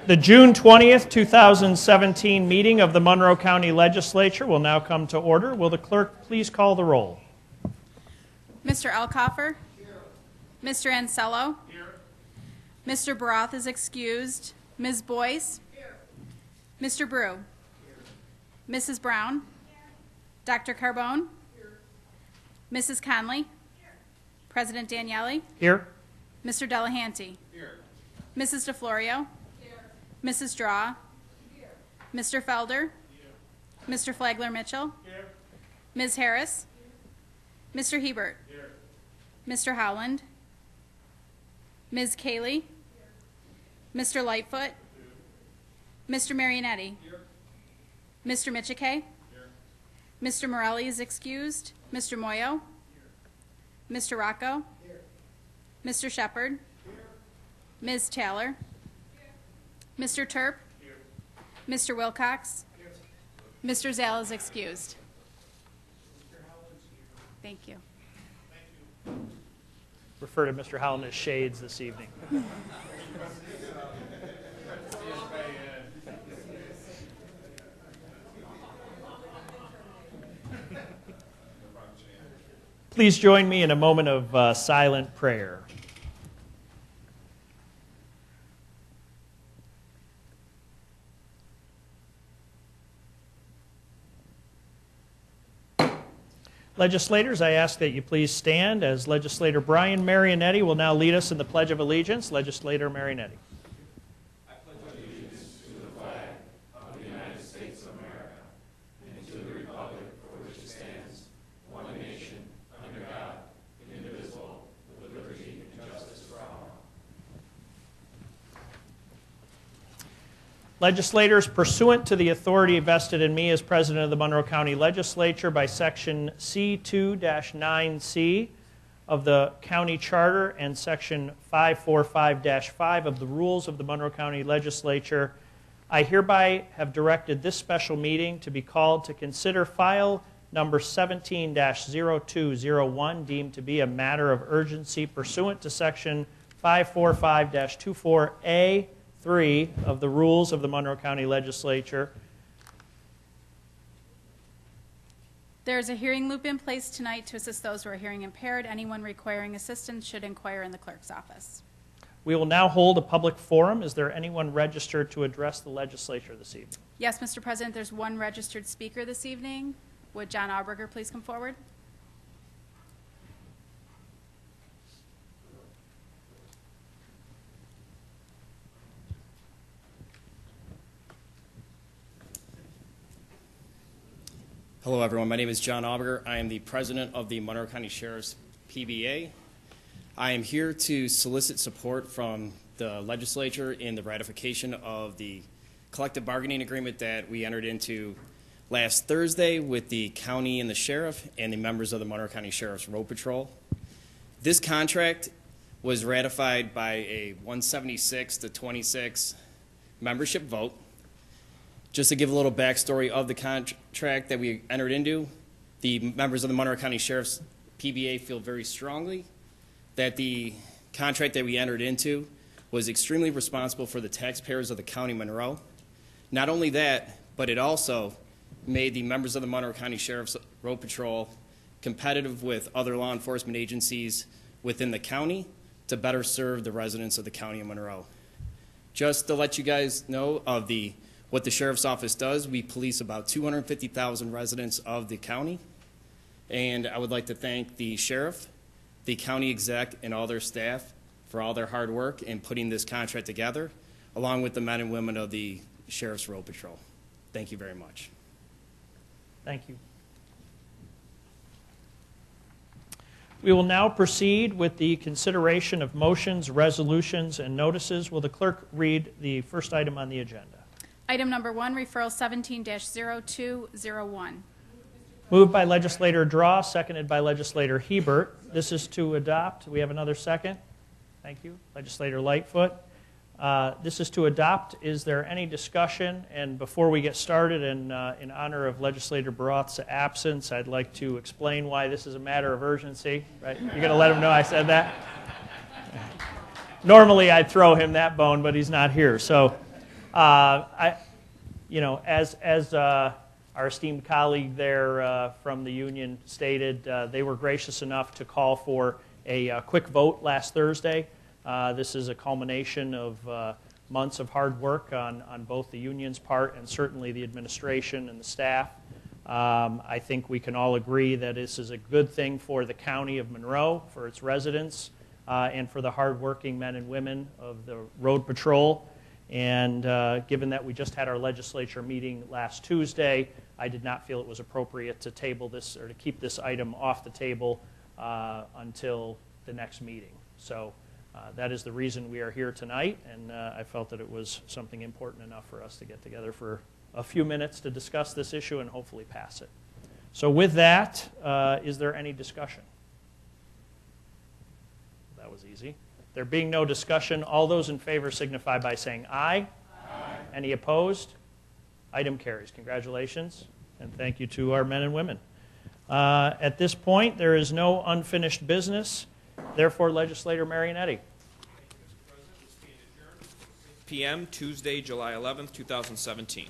The June 20th, 2017 meeting of the Monroe County Legislature will now come to order. Will the clerk please call the roll? Mr. Elkoffer? Here. Mr. Ansello? Here. Mr. Baroth is excused. Ms. Boyce? Here. Mr. Brew? Here. Mrs. Brown? Here. Dr. Carbone? Here. Mrs. Conley? Here. President Daniele? Here. Mr. Delahanty? Here. Mrs. DeFlorio? Mrs. Draw? Here. Mr. Felder? Here. Mr. Flagler-Mitchell? Here. Ms. Harris? Here. Mr. Hebert? Here. Mr. Howland? Ms. Cayley? Here. Mr. Lightfoot? Here. Mr. Marionetti? Here. Mr. Michike? Here. Mr. Morelli is excused. Mr. Moyo? Here. Mr. Rocco? Here. Mr. Shepard? Here. Ms. Taylor? Mr. Terp? Here. Mr. Wilcox? Here. Mr. Zale is excused. Thank you. Refer to Mr. Howland as Shades this evening. Please join me in a moment of silent prayer. Legislators, I ask that you please stand as Legislator Brian Marionetti will now lead us in the Pledge of Allegiance. Legislator Marionetti. I pledge allegiance to the flag of the United States of America and to the republic for which it stands, one nation, under God, indivisible, with liberty and justice for all. Legislators, pursuant to the authority vested in me as President of the Monroe County Legislature by Section C2-9C of the County Charter and Section 545-5 of the Rules of the Monroe County Legislature, I hereby have directed this special meeting to be called to consider file number 17-0201, deemed to be a matter of urgency pursuant to Section 545-24A 3 of the Rules of the Monroe County Legislature. There is a hearing loop in place tonight to assist those who are hearing impaired. Anyone requiring assistance should inquire in the clerk's office. We will now hold a public forum. Is there anyone registered to address the legislature this evening? Yes, Mr. President, there's one registered speaker this evening. Would John Auberger please come forward? Hello, everyone. My name is John Auberger. I am the president of the Monroe County Sheriff's PBA. I am here to solicit support from the legislature in the ratification of the collective bargaining agreement that we entered into last Thursday with the county and the sheriff and the members of the Monroe County Sheriff's Road Patrol. This contract was ratified by a 176-26 membership vote. Just to give a little backstory of the contract that we entered into, the members of the Monroe County Sheriff's PBA feel very strongly that the contract that we entered into was extremely responsible for the taxpayers of the County of Monroe. Not only that, but it also made the members of the Monroe County Sheriff's Road Patrol competitive with other law enforcement agencies within the county to better serve the residents of the County of Monroe. Just to let you guys know of what the Sheriff's Office does, we police about 250,000 residents of the county. And I would like to thank the Sheriff, the County Exec, and all their staff for all their hard work in putting this contract together, along with the men and women of the Sheriff's Road Patrol. Thank you very much. Thank you. We will now proceed with the consideration of motions, resolutions, and notices. Will the clerk read the first item on the agenda? Item number 1, referral 17-0201. Moved by Legislator Draw, seconded by Legislator Hebert. This is to adopt. We have another second. Thank you. Legislator Lightfoot. This is to adopt. Is there any discussion? And before we get started, in honor of Legislator Baroth's absence, I'd like to explain why this is a matter of urgency. Right? You're going to let him know I said that? Normally I'd throw him that bone, but he's not here. So As our esteemed colleague there from the union stated, they were gracious enough to call for a quick vote last Thursday. This is a culmination of months of hard work on both the union's part and certainly the administration and the staff. I think we can all agree that this is a good thing for the county of Monroe, for its residents, and for the hardworking men and women of the road patrol. And given that we just had our legislature meeting last Tuesday, I did not feel it was appropriate to table this or to keep this item off the table until the next meeting. So that is the reason we are here tonight, and I felt that it was something important enough for us to get together for a few minutes to discuss this issue and hopefully pass it. So with that, is there any discussion? That was easy. There being no discussion, all those in favor signify by saying aye. Aye. Any opposed? Item carries. Congratulations, and thank you to our men and women. At this point, there is no unfinished business. Therefore, Legislator Marionetti. PM, Tuesday, July 11th, 2017.